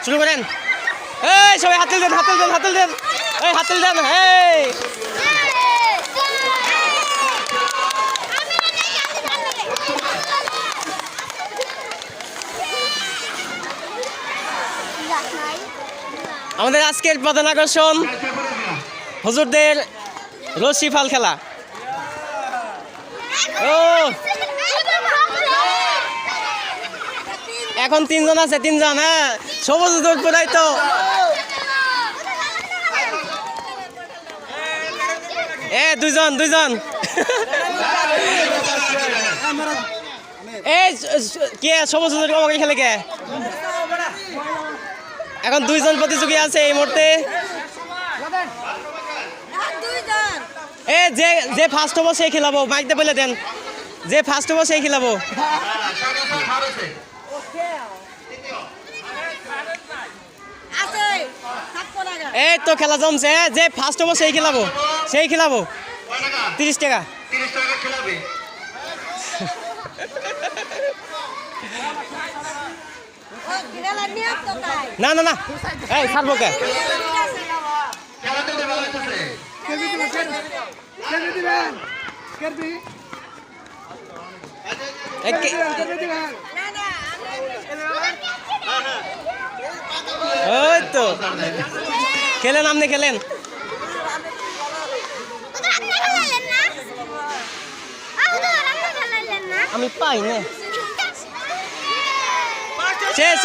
শুরু করেন। এই সবাই হাতল দেন, হাতল দেন, হাতল দেন, এই হাতল দেন। এই আমাদের আজকের প্রধান আকর্ষণ হুজুরদের রশি ফাল খেলা। ও এখন তিনজন আছে, তিনজন। হ্যাঁ, সবুজ দৌড়াই তো। দুইজন দুইজন। এই কে সবুজ আমাকে খেলে কে? এখন দুইজন প্রতিযোগী আছে এই মুহূর্তে। যে যে ফার্স্ট হবো সেই খেলাবো, মাইকতে বলে দেন। যে ফার্স্ট হবো সেই খেলাবো। এই তো খেলা জমছে। যে ফার্স্ট হবো সেই খেলাবো, সেই খেলাবো। 30 টাকা। না না না, এই ছাড়বো কে? ওই তো খেলেন, আপনি খেলেন। আমি পাই না। শেষ